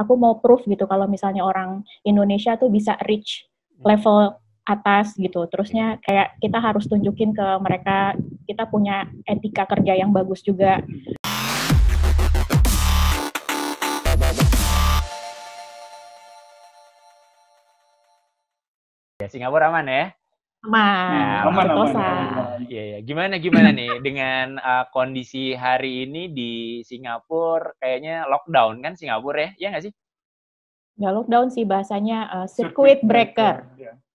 aku mau proof gitu kalau misalnya orang Indonesia tuh bisa reach level atas gitu. Terusnya kayak kita harus tunjukin ke mereka kita punya etika kerja yang bagus juga. Ya, Singapura aman ya? Aman. Iya. Gimana nih dengan kondisi hari ini di Singapura? Kayaknya lockdown kan Singapura ya? Iya nggak sih? Nggak lockdown sih, bahasanya circuit breaker.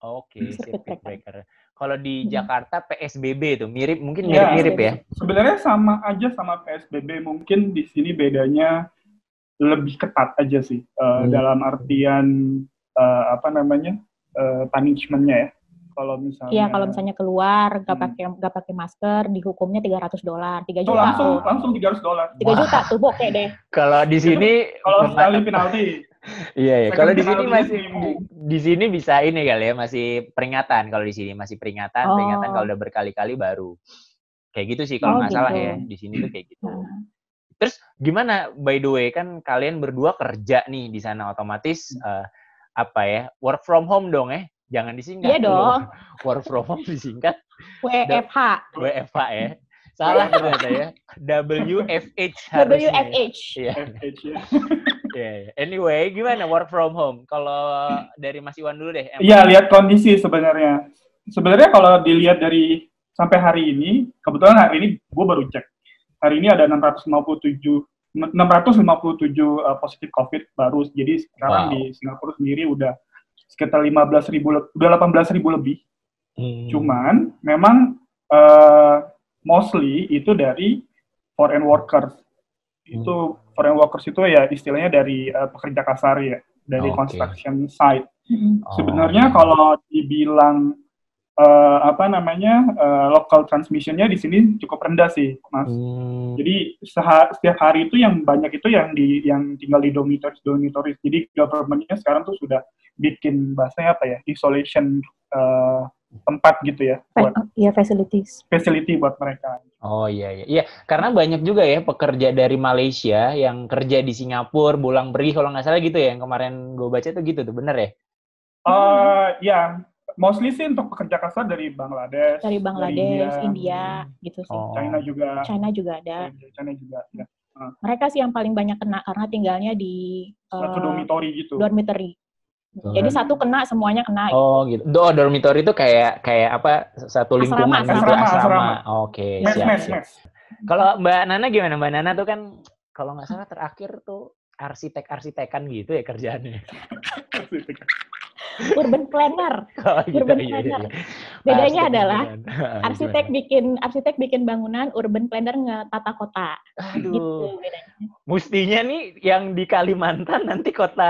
Oke, circuit breaker. Kalau di Jakarta PSBB itu mungkin ya, mirip-mirip ya? Sebenarnya sama aja sama PSBB, mungkin di sini bedanya lebih ketat aja sih. Dalam artian punishment-nya ya. Kalau misalnya keluar nggak pakai masker, dihukumnya $300, 3 juta. Langsung $300. 3 juta tuh bokeh deh. Kalau di sini kalau sekali penalti. Iya. Kalau di sini di sini bisa ini kali ya, masih peringatan. Kalau di sini masih peringatan kalau udah berkali-kali baru. Kayak gitu sih kalau nggak salah ya. Di sini tuh kayak gitu. Terus gimana, by the way, kan kalian berdua kerja nih di sana, otomatis work from home dong ya? Jangan disingkat. Iya dong. Work from home disingkat WFH. WFH ya. Salah ternyata ya. WFH harusnya. WFH. Iya. Anyway, gimana work from home? Kalau dari Mas Iwan dulu deh. Iya, lihat kondisi sebenarnya. Sebenarnya kalau dilihat dari sampai hari ini, kebetulan hari ini gue baru cek. Hari ini ada 657 positif COVID baru. Jadi sekarang di Singapura sendiri udah sekitar 18.000 lebih. Cuman memang mostly itu dari foreign workers. Itu foreign workers itu ya istilahnya dari pekerja kasar ya, dari construction site. Sebenarnya kalau dibilang local transmissionnya di sini cukup rendah sih, Mas. Jadi setiap hari itu yang banyak itu yang tinggal di dormitories. Jadi government-nya sekarang tuh sudah bikin bahasanya isolation tempat gitu ya. Facility buat mereka. Oh iya. Karena banyak juga ya pekerja dari Malaysia yang kerja di Singapura, pulang pergi kalau nggak salah gitu ya. Yang kemarin gue baca tuh gitu tuh, bener ya? Ya. Mostly sih untuk pekerja kasar dari Bangladesh, India gitu sih. China juga ada. China juga. Ya. Mereka sih yang paling banyak kena karena tinggalnya di satu dormitory gitu. Dormitory. Jadi satu kena, semuanya kena. Gitu. Dormitory itu kayak apa? Satu lingkungan asrama. Oke, siap. Kalau Mbak Nana gimana? Mbak Nana tuh kan kalau nggak salah terakhir tuh arsitek-arsitekan gitu ya kerjaannya. Urban planner. Iya. Bedanya adalah arsitek bikin bangunan, urban planner ngetata kota. Aduh. Gitu bedanya. Mustinya nih yang di Kalimantan nanti ibu kota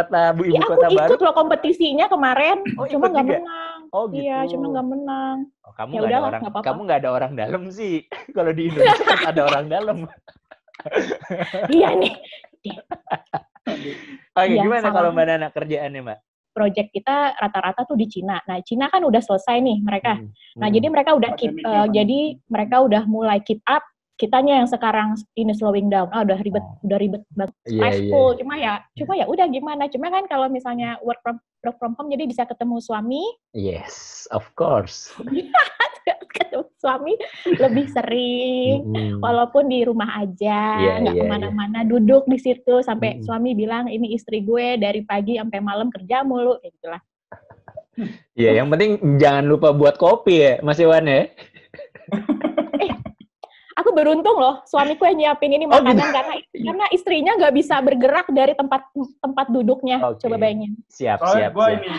baru. Aku ikut loh kompetisinya kemarin, cuma nggak menang. Oh gitu. Iya, cuma nggak menang. Kamu nggak ada orang dalam sih. Kalau di Indonesia kan ada orang dalam. Iya nih. Oke, gimana kalau Mbak Nana kerjaannya, Mbak? Project kita rata-rata tuh di Cina. Nah, Cina kan udah selesai nih mereka. Nah, jadi mereka udah mulai keep up. Kitanya yang sekarang ini slowing down. Udah ribet banget. Stressful. Yeah. Cuma ya udah gimana. Cuma kan kalau misalnya work from home jadi bisa ketemu suami. Yes, of course. Ketemu suami lebih sering, walaupun di rumah aja, nggak kemana-mana, duduk di situ sampai suami bilang ini istri gue dari pagi sampai malam kerja mulu, kayak gitulah. Iya, yang penting jangan lupa buat kopi ya, Mas Iwan ya. Aku beruntung loh, suamiku yang nyiapin ini makanan karena istrinya nggak bisa bergerak dari tempat duduknya. Coba bayangin. Siap. Gue ini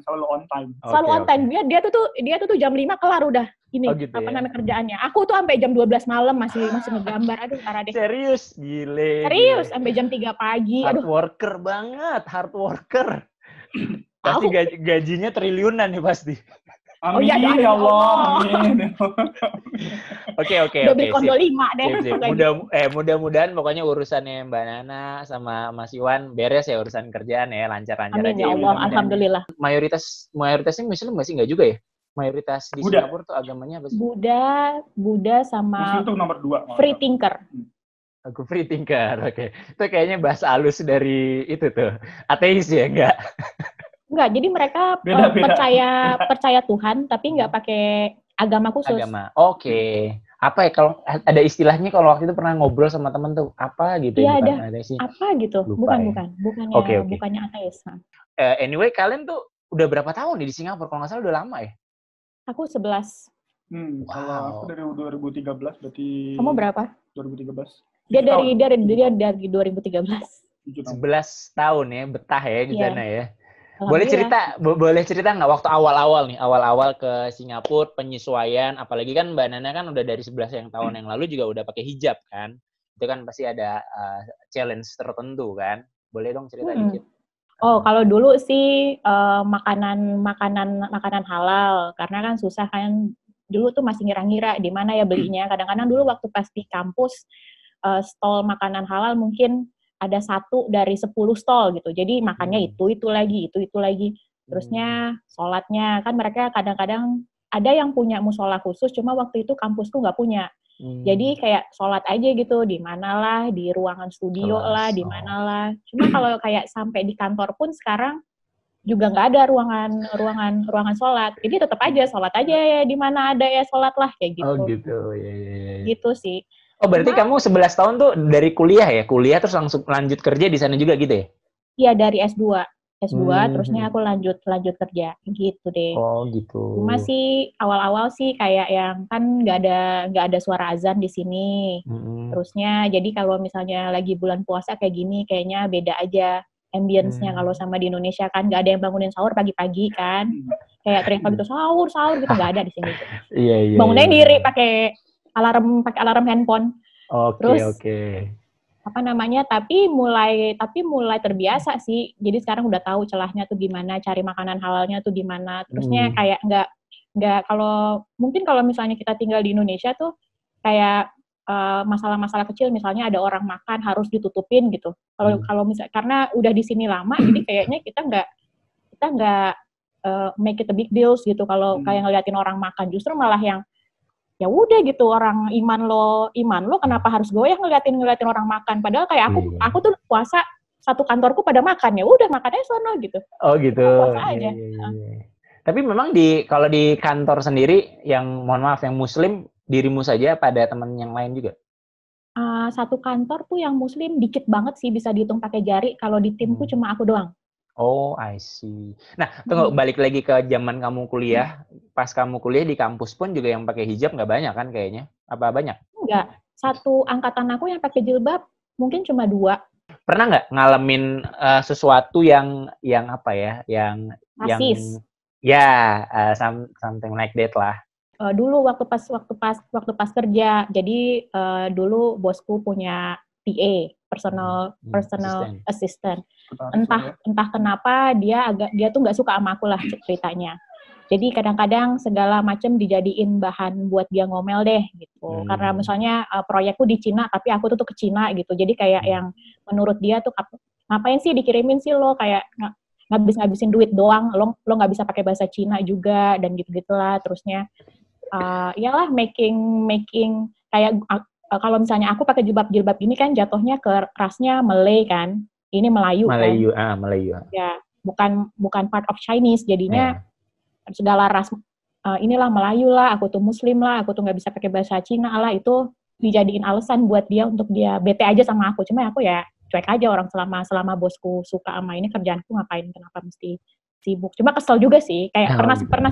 selalu on time. Selalu on time. Dia tuh jam 5 kelar udah ini namanya kerjaannya. Aku tuh sampai jam 12 malam masih ngegambar. Aduh, parah deh. Serius, gile. Serius, sampai jam 3 pagi. Hard worker banget, hard worker. Pasti gajinya triliunan nih pasti. Amin, ya Allah. Amin. Oke. Udah beli kondo 5 deh. Mudah-mudahan pokoknya urusannya Mbak Nana sama Mas Iwan beres ya, urusan kerjaan ya, lancar-lancar aja. Amin ya Allah, alhamdulillah. Mayoritasnya Muslim nggak sih? Nggak juga ya? Mayoritas di Singapura tuh agamanya apa sih? Buddha sama Muslim tuh nomor 2. Free thinker. Aku free thinker, oke. Itu kayaknya bahasa halus dari itu tuh. Ateis ya, enggak? Enggak, jadi mereka percaya Tuhan, tapi nggak pakai agama khusus. Agama, oke. Apa ya, kalau ada istilahnya kalau waktu itu pernah ngobrol sama temen tuh, apa gitu Iya, ya? ada. Ateis. Apa gitu? Lupa, Bukannya ateis. Anyway, kalian tuh udah berapa tahun nih di Singapura? Kalau nggak salah udah lama ya? Aku 11. Kalau aku dari 2013, berarti... Kamu berapa? 2013. Dia dari 2013. 11 tahun ya, betah ya di sana ya. Boleh cerita nggak waktu awal-awal ke Singapura, penyesuaian, apalagi kan Mbak Nana kan udah dari 11 tahun yang lalu juga udah pakai hijab kan, itu kan pasti ada challenge tertentu kan, boleh dong cerita dikit. Oh, kalau dulu sih makanan halal, karena kan susah kan, dulu tuh masih ngira-ngira di mana ya belinya. Kadang-kadang dulu waktu pas di kampus stall makanan halal mungkin ada 1 dari 10 stall gitu. Jadi makannya itu lagi. Terusnya sholatnya, kan mereka kadang-kadang ada yang punya musola khusus, cuma waktu itu kampusku nggak punya. Jadi kayak sholat aja gitu, di mana lah, di ruangan studio lah, di mana lah. Cuma kalau kayak sampai di kantor pun sekarang juga nggak ada ruangan sholat. Jadi tetap aja sholat aja ya, di mana ada ya sholat lah kayak gitu. Oh gitu, ya. Gitu sih. Oh, berarti kamu 11 tahun tuh dari kuliah ya? Kuliah terus langsung lanjut kerja di sana juga gitu ya? Iya, dari S2. Terusnya aku lanjut kerja gitu deh. Oh, gitu. Cuma sih awal-awal sih kayak yang kan nggak ada suara azan di sini. Terusnya jadi kalau misalnya lagi bulan puasa kayak gini kayaknya beda aja ambience-nya kalau sama di Indonesia kan nggak ada yang bangunin sahur pagi-pagi kan. Kayak teriak gitu sahur gitu nggak ada di sini. Iya. Bangunnya diri pakai alarm handphone. Oke. Apa namanya? Tapi mulai terbiasa sih. Jadi sekarang udah tahu celahnya tuh gimana, cari makanan halalnya tuh gimana. Terusnya kayak nggak kalau misalnya kita tinggal di Indonesia tuh kayak masalah-masalah kecil, misalnya ada orang makan harus ditutupin gitu. Kalau misalnya karena udah di sini lama, jadi kayaknya kita nggak make it a big deals gitu. Kalau kayak ngeliatin orang makan, justru malah yang ya udah gitu, orang iman lo kenapa harus goyah ngeliatin orang makan, padahal kayak aku tuh puasa satu kantorku pada makan, ya udah makannya sono gitu. Oh gitu. Puasa aja. Tapi memang kalau di kantor sendiri yang mohon maaf yang muslim dirimu saja, pada teman yang lain juga? Satu kantor tuh yang muslim dikit banget sih, bisa dihitung pakai jari. Kalau di timku cuma aku doang. Oh, I see. Nah, tunggu, balik lagi ke zaman kamu kuliah. Pas kamu kuliah di kampus pun juga yang pakai hijab nggak banyak kan kayaknya? Apa banyak? Enggak. Satu angkatan aku yang pakai jilbab mungkin cuma 2. Pernah nggak ngalamin sesuatu yang apa ya? Rasis. Something like that lah. Dulu waktu pas kerja, jadi dulu bosku punya PA, personal assistant. Entah kenapa dia tuh nggak suka sama aku lah ceritanya. Jadi kadang-kadang segala macam dijadiin bahan buat dia ngomel deh gitu. Karena misalnya proyekku di Cina tapi aku tuh ke Cina gitu. Jadi kayak yang menurut dia tuh ngapain sih dikirimin sih lo, kayak ngabisin duit doang, lo nggak bisa pakai bahasa Cina juga dan gitu-gitulah. Terusnya iyalah making kayak kalau misalnya aku pakai jilbab ini kan jatuhnya ke rasnya Malay kan, ini Melayu kan. Melayu. Ya, bukan part of Chinese, jadinya segala ras inilah Melayu lah, aku tuh Muslim lah, aku tuh nggak bisa pakai bahasa Cina lah, itu dijadiin alasan buat dia untuk dia bete aja sama aku. Cuma aku ya cuek aja, orang selama bosku suka sama ini kerjaanku, ngapain kenapa mesti sibuk. Cuma kesel juga sih, kayak pernah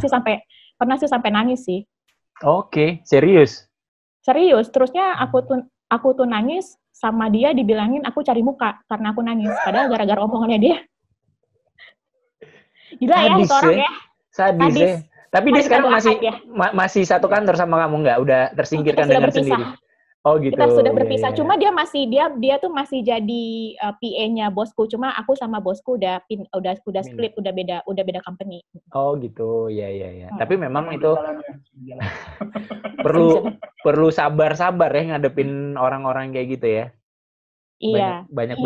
sih sampai nangis sih. Oke, serius. Terusnya aku tuh nangis sama dia, dibilangin aku cari muka karena aku nangis, padahal gara-gara omongannya dia. Gila ya itu orang ya. Sadis. Tapi dia sekarang masih satu kantor sama kamu nggak? Udah tersingkirkan dengan sendiri. Oh gitu. Kita sudah berpisah. Cuma dia tuh masih jadi PA-nya bosku. Cuma aku sama bosku udah split, udah beda company. Oh gitu. Ya. Tapi memang itu perlu sabar ya ngadepin orang-orang kayak gitu ya. Iya. Banyak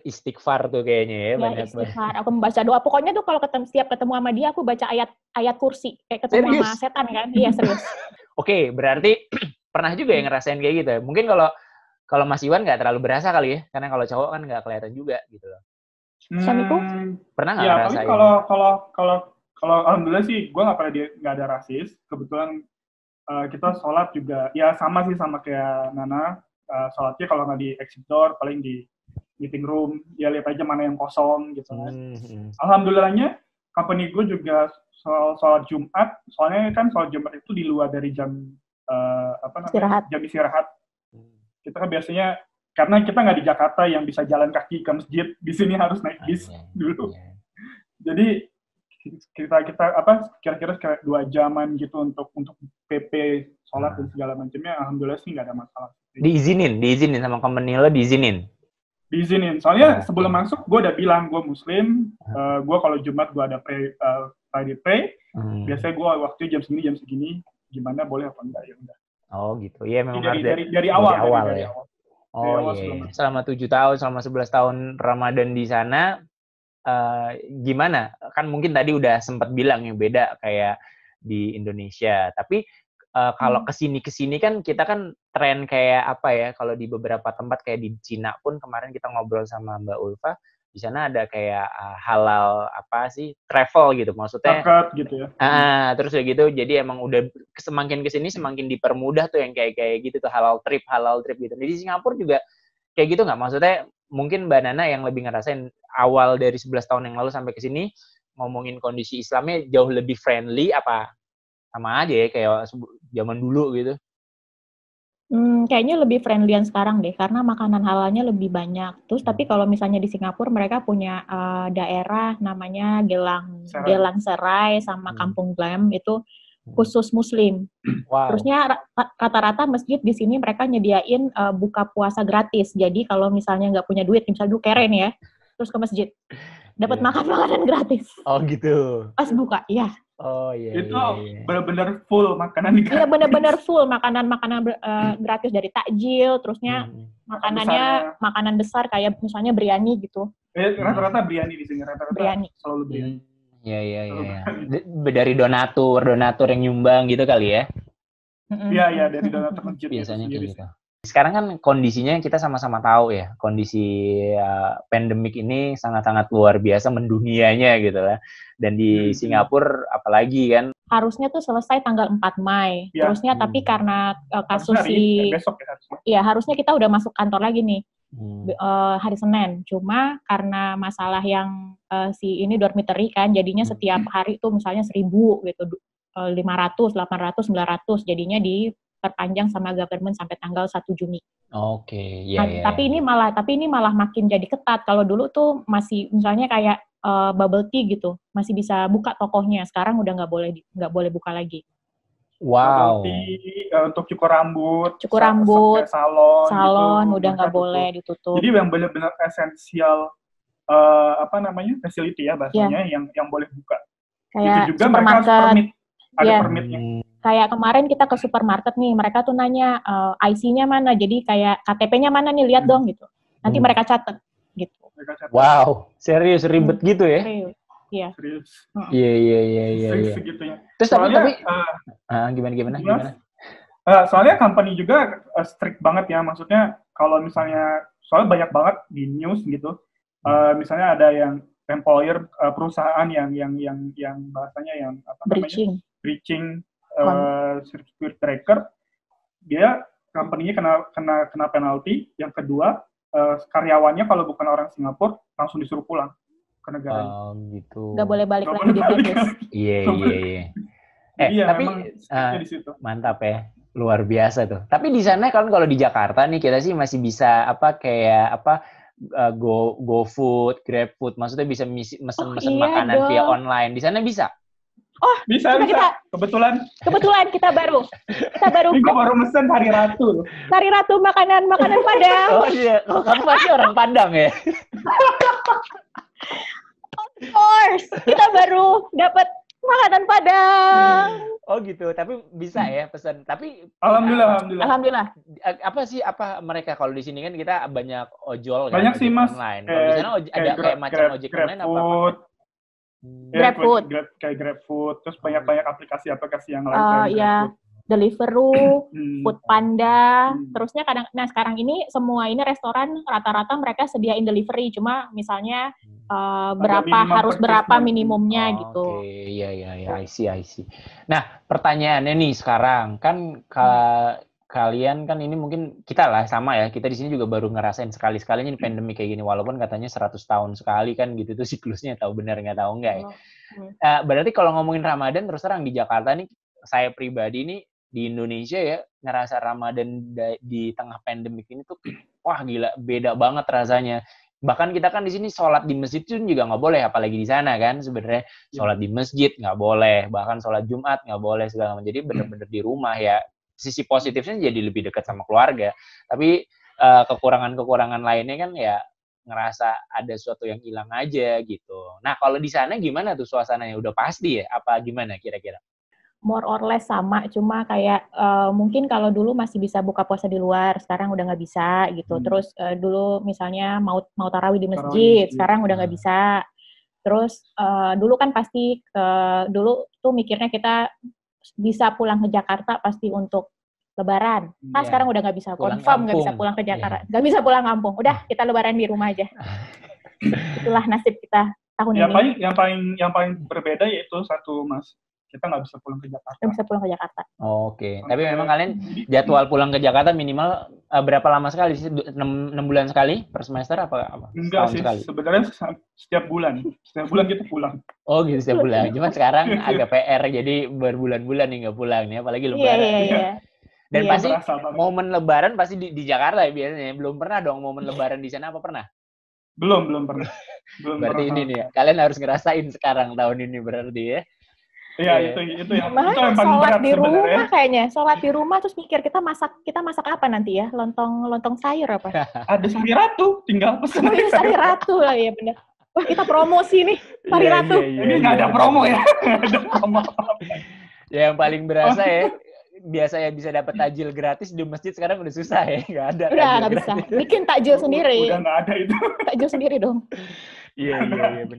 istighfar tuh kayaknya ya. Banyak istighfar. Aku membaca doa. Pokoknya tuh kalau setiap ketemu sama dia aku baca ayat kursi. Kayak ketemu sama setan kan. Iya, serius. Oke, berarti pernah juga yang ngerasain kayak gitu. Mungkin kalau Kalau Mas Iwan nggak terlalu berasa kali ya, karena kalau cowok kan nggak kelihatan juga gitu loh. Suamiku pernah nggak ya, ngerasain? Tapi kalau alhamdulillah sih gue nggak ada rasis. Kebetulan kita sholat juga ya sama sih sama kayak Nana. Sholatnya kalau nggak di exit door paling di meeting room, ya lihat aja mana yang kosong gitu kan. Alhamdulillahnya company gue juga sholat Jumat, soalnya kan sholat Jumat itu di luar dari jam jam istirahat. Kita kan biasanya karena kita nggak di Jakarta yang bisa jalan kaki ke masjid, di sini harus naik bis dulu. Jadi kira-kira kayak 2 jaman gitu untuk PP sholat dan segala macamnya. Alhamdulillah sih nggak ada masalah. Diizinin sama company lo diizinin. Soalnya sebelum masuk gue udah bilang gue Muslim, gue kalau Jumat gue ada Friday pray. Biasanya gue waktu jam segini, gimana boleh apa enggak ya udah. Oh gitu, ya memang dari awal. Ya. Oh iya, selama 7 tahun, selama 11 tahun Ramadan di sana, gimana? Kan mungkin tadi udah sempat bilang yang beda kayak di Indonesia, tapi kalau kesini kan kita kan tren kayak apa ya, kalau di beberapa tempat kayak di Cina pun kemarin kita ngobrol sama Mbak Ulfa, di sana ada kayak halal travel gitu, maksudnya zakat gitu ya. Terus kayak gitu, jadi emang udah semakin kesini semakin dipermudah tuh yang kayak gitu tuh halal trip gitu. Di Singapura juga kayak gitu nggak? Maksudnya mungkin Mbak Nana yang lebih ngerasain awal dari 11 tahun yang lalu sampai kesini ngomongin kondisi Islamnya jauh lebih friendly apa sama aja ya kayak zaman dulu gitu? Kayaknya lebih friendlyan sekarang deh, karena makanan halalnya lebih banyak. Terus tapi kalau misalnya di Singapura mereka punya daerah namanya Gelang Serai sama Kampung Glam itu khusus Muslim. Wow. Terusnya rata-rata masjid di sini mereka nyediain buka puasa gratis. Jadi kalau misalnya nggak punya duit, misalnya keren ya, terus ke masjid dapat makan makanan gratis. Oh gitu. Pas buka, ya. Oh iya. Itu benar-benar full makanan gratis. Iya benar-benar full makanan gratis dari takjil, terusnya makanan besar kayak misalnya biryani gitu. Rata-rata biryani di sini, biryani. Selalu biryani. Iya. Dari donatur yang nyumbang gitu kali ya? Iya dari donatur masjid biasanya kayak gitu. Sekarang kan kondisinya kita sama-sama tahu ya, kondisi pandemik ini sangat-sangat luar biasa mendunianya gitu lah. Dan di Singapura apalagi kan. Harusnya tuh selesai tanggal 4 Mei. Ya. Terusnya tapi karena kasus besok ya harusnya. Iya, harusnya kita udah masuk kantor lagi nih. Hari Senin. Cuma karena masalah yang ini dormitory kan, jadinya setiap hari tuh misalnya 1.000 gitu, 500, 800, 900, jadinya diperpanjang sama government sampai tanggal 1 Juni. Oke, Tapi ini malah makin jadi ketat. Kalau dulu tuh masih misalnya kayak bubble tea gitu, masih bisa buka tokohnya. Sekarang udah nggak boleh buka lagi. Wow. Untuk cukur rambut, salon gitu, udah nggak boleh ditutup. Jadi yang benar-benar esensial facility ya bahasanya yang boleh buka. Kayak itu juga supermarket. Ada permitnya. Kayak kemarin kita ke supermarket nih, mereka tuh nanya IC-nya mana, jadi kayak KTP-nya mana nih, lihat dong gitu. Nanti mereka catat gitu. Wow, serius ribet gitu ya? Serius. Iya. Serius. Iya. Segitunya. Terus tapi gimana? Soalnya company juga strict banget ya, maksudnya kalau misalnya soalnya banyak banget di news gitu. Misalnya ada yang employer perusahaan yang bahasanya yang breaching circuit breaker, dia company-nya kena penalti. Yang kedua, karyawannya kalau bukan orang Singapura langsung disuruh pulang ke negaranya. Oh gitu. Nggak boleh balik lagi di Bangladesh. Iya. Tapi di situ. Mantap ya, luar biasa tuh. Tapi di sana kan kalau di Jakarta nih kita sih masih bisa GoFood, GrabFood, maksudnya bisa mesen makanan via online. Di sana bisa? Oh, bisa. Kebetulan kita baru. Ini gue baru mesen hari Ratu. Hari Ratu makanan Padang. Oh iya, kamu pasti orang Padang ya? Of course, kita baru dapat makanan Padang. Oh gitu, tapi bisa ya pesan. Tapi alhamdulillah. Apa mereka kalau di sini kan kita banyak ojol kan? Banyak sih Mas. Online. Kalau di sana ada kayak macam ojek online apa? GrabFood. Kayak GrabFood, terus banyak aplikasi yang lain. Iya. Deliveroo, Foodpanda, terusnya sekarang ini semua ini restoran rata-rata mereka sediain delivery, cuma misalnya harus berapa minimumnya gitu. Oke, iya, I see. Nah, pertanyaannya nih sekarang kan kalian kan ini mungkin kita lah sama ya, kita di sini juga baru ngerasain sekali-sekalinya pandemi kayak gini, walaupun katanya 100 tahun sekali kan gitu tuh siklusnya, tahu benar nggak tahu enggak ya. Berarti kalau ngomongin Ramadan terus terang di Jakarta nih, saya pribadi nih di Indonesia ya ngerasa Ramadan di tengah pandemik ini tuh wah gila beda banget rasanya. Bahkan kita kan di sini sholat di masjid pun juga nggak boleh, apalagi di sana kan sebenarnya sholat di masjid nggak boleh, bahkan sholat Jumat nggak boleh segala macam. Jadi bener-bener di rumah ya. Sisi positifnya jadi lebih dekat sama keluarga. Tapi kekurangan-kekurangan lainnya kan ya ngerasa ada sesuatu yang hilang aja gitu. Nah kalau di sana gimana tuh suasananya? Udah pasti ya? Apa gimana kira-kira? More or less sama, cuma kayak mungkin kalau dulu masih bisa buka puasa di luar, sekarang udah nggak bisa gitu. Terus dulu misalnya mau tarawih di masjid, sekarang udah nggak bisa. Terus dulu kan pasti dulu tuh mikirnya kita bisa pulang ke Jakarta pasti untuk Lebaran. Nah sekarang udah nggak bisa, confirm nggak bisa pulang ke Jakarta, nggak bisa pulang kampung. Udah kita Lebaran di rumah aja. Itulah nasib kita tahun ini. Yang paling berbeda yaitu satu, Mas. Kita nggak bisa pulang ke Jakarta. Nggak bisa pulang ke Jakarta. Oke. Tapi memang kalian jadwal pulang ke Jakarta minimal berapa lama sekali sih? 6 bulan sekali per semester apa? Enggak sih, sebenarnya setiap bulan. Setiap bulan kita pulang. Oh gitu, setiap bulan. Cuma sekarang agak PR, jadi berbulan-bulan nih nggak pulang nih, apalagi Lebaran. Iya. Dan pasti momen Lebaran pasti di Jakarta ya biasanya. Belum pernah dong momen Lebaran di sana, apa pernah? Belum pernah. Berarti ini nih ya, kalian harus ngerasain sekarang tahun ini berarti ya. Iya, itu yang paling sholat berat di rumah sebenarnya. kayaknya. Sholat di rumah terus mikir kita masak apa nanti ya? Lontong sayur apa? Ada Sari Ratu, tinggal pesen. Sari Ratu lah ya benar. Wah, kita promosi nih Sari Ratu. Ini nggak ada promo ya. Ada promo apa-apa. Ya, yang paling berasa ya, biasa ya bisa dapat takjil gratis di masjid, sekarang udah susah ya, nggak ada. Udah nggak bisa. Bikin takjil sendiri. Udah nggak ada itu. Takjil sendiri dong. Iya, benar.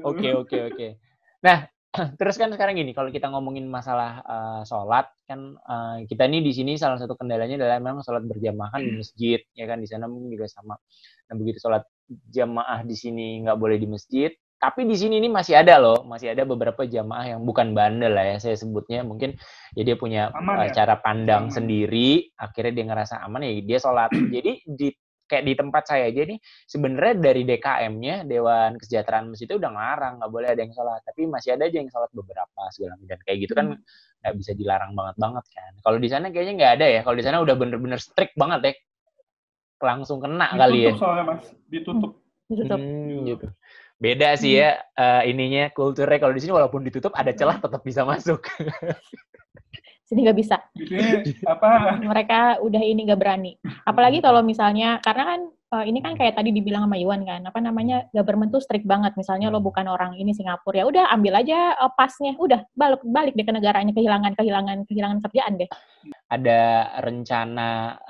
Oke. Nah, terus kan sekarang gini, kalau kita ngomongin masalah sholat kan kita ini di sini salah satu kendalanya adalah memang sholat berjamaah kan di masjid, ya kan di sana mungkin juga sama. Nah begitu sholat jamaah di sini nggak boleh di masjid, tapi di sini ini masih ada beberapa jamaah yang bukan bandel lah ya saya sebutnya, mungkin ya dia punya cara pandang sendiri, akhirnya dia ngerasa aman ya dia sholat. Jadi kayak di tempat saya aja nih, sebenarnya dari DKM-nya, Dewan Kesejahteraan Masjid itu udah ngelarang, nggak boleh ada yang sholat. Tapi masih ada aja yang sholat beberapa, segala macam. Dan kayak gitu kan nggak bisa dilarang banget kan. Kalau di sana kayaknya nggak ada ya. Kalau di sana udah bener-bener strict banget ya. Langsung kena ditutup kali ya. Ditutup soalnya, Mas. Ditutup. Gitu. Beda sih ya ininya, kulturnya. Kalau di sini walaupun ditutup, ada celah tetap bisa masuk. Sini nggak bisa. Mereka udah ini nggak berani. Apalagi kalau misalnya, karena kan ini kan kayak tadi dibilang sama Iwan kan, government tuh strict banget. Misalnya lo bukan orang ini Singapura, ya udah ambil aja pasnya, udah balik deh ke negaranya, kehilangan kerjaan deh. Ada rencana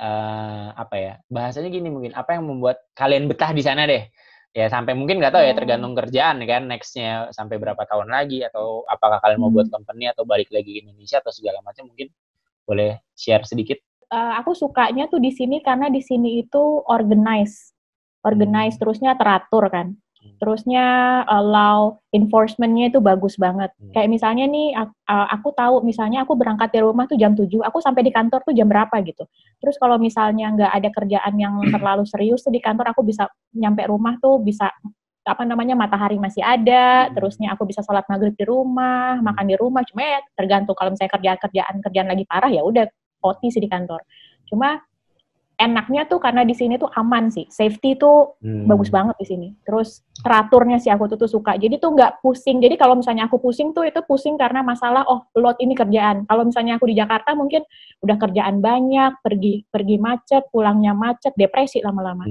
bahasanya gini mungkin, apa yang membuat kalian betah di sana deh? Ya sampai mungkin nggak tahu ya, tergantung kerjaan kan, nextnya sampai berapa tahun lagi, atau apakah kalian mau buat company atau balik lagi ke Indonesia atau segala macam, mungkin boleh share sedikit. Aku sukanya tuh di sini karena di sini itu organize terusnya teratur kan, terusnya law enforcement-nya itu bagus banget. Kayak misalnya nih aku tahu misalnya aku berangkat dari rumah tuh jam 7, aku sampai di kantor tuh jam berapa gitu. Terus kalau misalnya nggak ada kerjaan yang terlalu serius tuh di kantor, aku bisa nyampe rumah tuh bisa matahari masih ada, terusnya aku bisa sholat maghrib di rumah, makan di rumah. Cuma ya tergantung, kalau misalnya kerjaan lagi parah ya udah OT sih di kantor. Cuma enaknya tuh karena di sini tuh aman sih, safety tuh bagus banget di sini. Terus teraturnya sih aku tuh suka. Jadi tuh nggak pusing. Jadi kalau misalnya aku pusing tuh itu pusing karena masalah load ini kerjaan. Kalau misalnya aku di Jakarta mungkin udah kerjaan banyak, pergi macet, pulangnya macet, depresi lama-lama.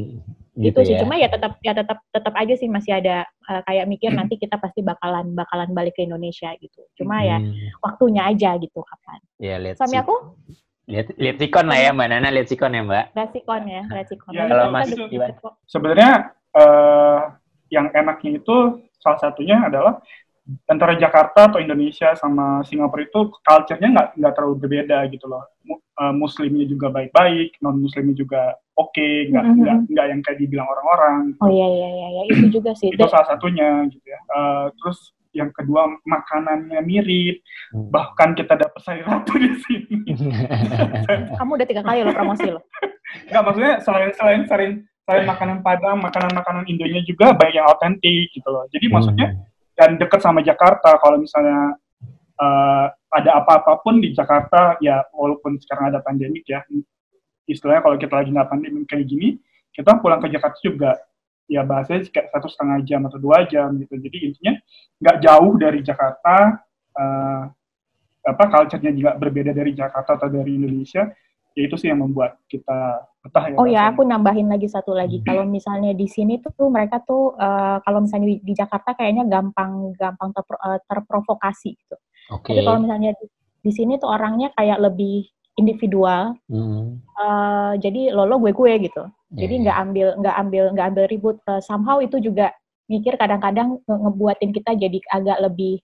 Gitu sih. Ya? Cuma ya tetap aja sih masih ada kayak mikir nanti kita pasti bakalan balik ke Indonesia gitu. Cuma ya waktunya aja gitu kapan. Ya, Suami aku lihat sikon lah ya Mbak Nana, lihat sikon ya Mbak. Lihat sikon. Ya, kalau Mas sebenarnya yang enaknya itu salah satunya adalah antara Jakarta atau Indonesia sama Singapura itu culture-nya nggak terlalu berbeda gitu loh. Muslimnya juga baik-baik, non Muslimnya juga oke, nggak yang kayak dibilang orang-orang. Gitu. Oh iya, itu juga sih. Itu salah satunya gitu ya. Terus yang kedua makanannya mirip, bahkan kita dapat sayur ratu di sini. Kamu udah 3 kali lo promosi lo. Nggak, maksudnya selain makanan Padang, makanan Indonya juga banyak yang autentik gitu loh. Jadi maksudnya dan dekat sama Jakarta, kalau misalnya ada apa-apapun di Jakarta, ya walaupun sekarang ada pandemik ya, istilahnya kalau kita lagi nggak pandemik kayak gini, kita pulang ke Jakarta juga, ya bahasanya kayak 1,5 jam atau 2 jam gitu. Jadi intinya nggak jauh dari Jakarta, culture-nya juga berbeda dari Jakarta atau dari Indonesia, ya itu sih yang membuat kita betah ya. Oh ya, aku nambahin lagi satu lagi. Kalau misalnya di sini tuh mereka tuh kalau misalnya di Jakarta kayaknya gampang terprovokasi gitu. Tapi kalau misalnya di sini tuh orangnya kayak lebih individual. Jadi lo gue gitu. Jadi nggak ambil ribut. Somehow itu juga mikir kadang-kadang ngebuatin kita jadi agak lebih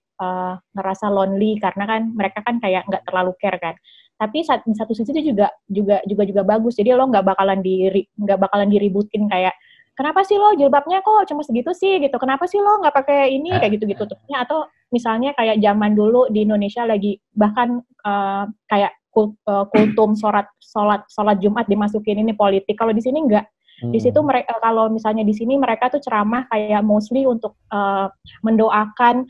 ngerasa lonely karena kan mereka kan kayak nggak terlalu care kan. Tapi di satu sisi itu juga bagus. Jadi lo nggak bakalan diributin kayak kenapa sih lo jilbabnya kok cuma segitu sih gitu. Kenapa sih lo nggak pakai ini kayak gitu-gitu. Atau misalnya kayak zaman dulu di Indonesia lagi bahkan kayak kultum sholat Jumat dimasukin ini politik. Kalau di sini enggak. Di situ mereka kalau misalnya di sini mereka tuh ceramah kayak mostly untuk mendoakan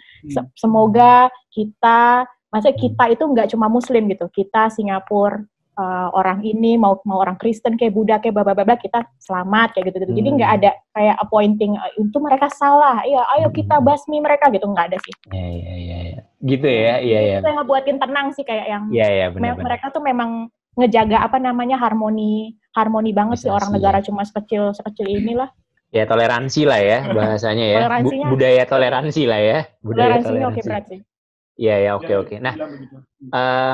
semoga kita itu nggak cuma Muslim gitu, kita Singapura orang ini mau orang Kristen kayak Buddha kayak bla kita selamat kayak gitu. Jadi nggak ada kayak appointing itu mereka salah, ya ayo kita basmi mereka gitu, nggak ada sih. Iya. Gitu ya, iya. Itu yang ngebuatin tenang sih kayak yang benar. Mereka tuh memang ngejaga harmoni banget sih orang negara cuma sekecil inilah. Ya toleransi lah ya bahasanya ya. Budaya toleransi lah ya. Toleransinya oke berarti. Iya, oke. Nah,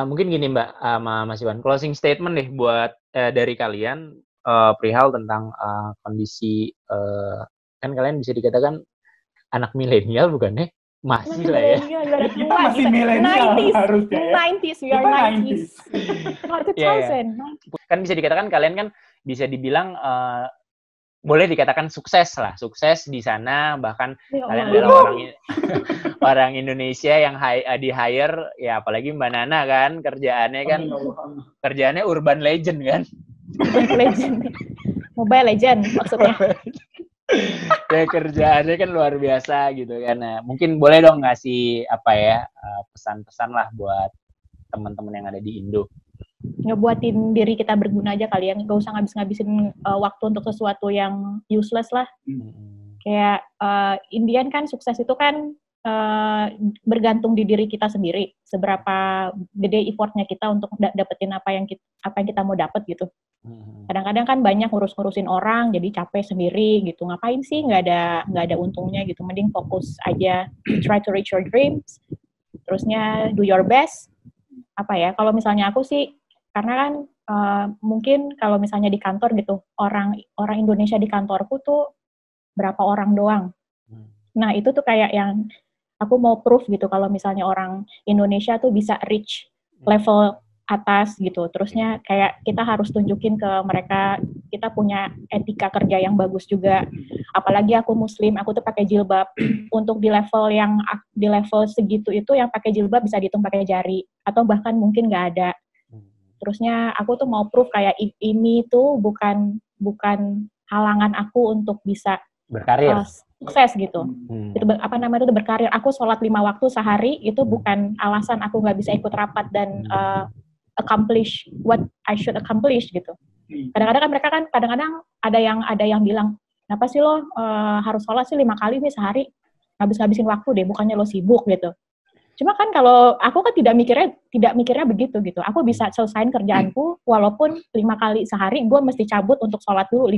mungkin gini Mbak sama Mas Iwan, closing statement nih buat dari kalian perihal tentang kondisi kan kalian bisa dikatakan anak milenial bukan ya? Masih lah ya. Kita masih milenial harusnya ya. 90s, we are 90s. 2000. Kan bisa dikatakan kalian kan bisa dibilang boleh dikatakan sukses di sana, bahkan kalian adalah orang Indonesia yang di hire ya, apalagi Mbak Nana kan kerjaannya urban legend kan. Urban legend. Mobile legend maksudnya. Ya kerjaannya kan luar biasa gitu kan. Nah, mungkin boleh dong ngasih pesan-pesan lah buat teman-teman yang ada di Indo. Ngebuatin diri kita berguna aja kali ya, nggak usah ngabisin waktu untuk sesuatu yang useless lah. Kayak Indian kan sukses itu kan bergantung di diri kita sendiri, seberapa gede effortnya kita untuk dapetin apa yang kita mau dapet gitu. Kadang-kadang kan banyak ngurusin orang jadi capek sendiri gitu, ngapain sih, nggak ada untungnya gitu. Mending fokus aja, try to reach your dreams, terusnya do your best. Kalau misalnya aku sih, karena kan mungkin kalau misalnya di kantor gitu, orang Indonesia di kantorku tuh berapa orang doang. Nah itu tuh kayak yang aku mau proof gitu, kalau misalnya orang Indonesia tuh bisa reach level atas gitu. Terusnya kayak kita harus tunjukin ke mereka kita punya etika kerja yang bagus juga. Apalagi aku Muslim, aku tuh pakai jilbab. Untuk di level segitu itu yang pakai jilbab bisa dihitung pakai jari atau bahkan mungkin nggak ada. Terusnya aku tuh mau proof kayak ini tuh bukan halangan aku untuk bisa berkarir, sukses gitu. Itu itu berkarir. Aku sholat 5 waktu sehari itu bukan alasan aku nggak bisa ikut rapat dan accomplish what I should accomplish gitu. Kadang-kadang kan mereka kan ada yang bilang, kenapa sih lo harus sholat sih 5 kali nih sehari, ngabisin waktu deh, bukannya lo sibuk gitu. Cuma kan kalau aku kan tidak mikirnya begitu gitu. Aku bisa selesain kerjaanku walaupun 5 kali sehari gue mesti cabut untuk sholat dulu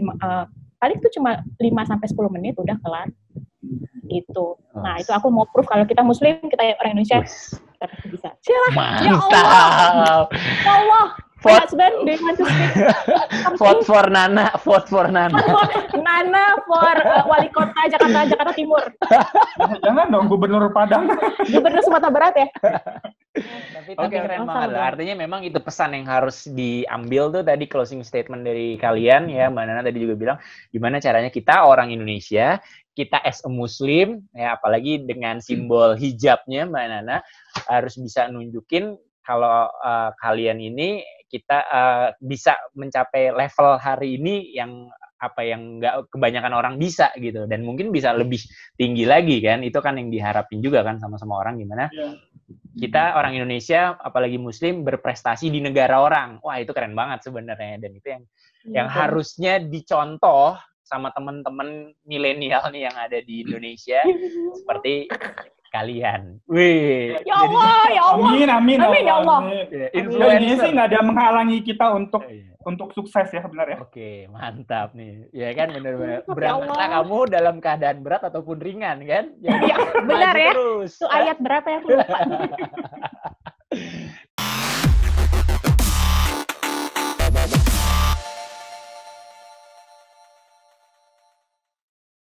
paling itu cuma 5-10 menit udah kelar. Gitu. Nah, itu aku mau proof kalau kita Muslim, kita orang Indonesia kita bisa. Mantap. Ya Allah. My husband, do you want to speak? Vote for Nana. Nana for wali kota Jakarta Timur. Jangan dong, Gubernur Padang. Gubernur Sumatera Barat ya. Tapi keren banget lah. Artinya memang itu pesan yang harus diambil tuh tadi closing statement dari kalian ya. Mbak Nana tadi juga bilang gimana caranya kita orang Indonesia, kita as a Muslim ya, apalagi dengan simbol hijabnya Mbak Nana harus bisa nunjukin kalau kalian ini kita bisa mencapai level hari ini yang nggak kebanyakan orang bisa gitu, dan mungkin bisa lebih tinggi lagi kan. Itu kan yang diharapin juga kan sama orang, gimana kita orang Indonesia apalagi Muslim berprestasi di negara orang. Wah, itu keren banget sebenarnya, dan itu yang harusnya dicontoh sama teman-teman milenial nih yang ada di Indonesia seperti kalian. Wih. Ya Allah. Amin ya Allah. Indonesia nggak ada menghalangi kita untuk sukses ya sebenarnya. Oke, mantap nih. Ya kan, benar-benar. Berangkatlah kamu dalam keadaan berat ataupun ringan kan? Iya, benar ya. Terus. Itu ayat berapa ya, aku lupa.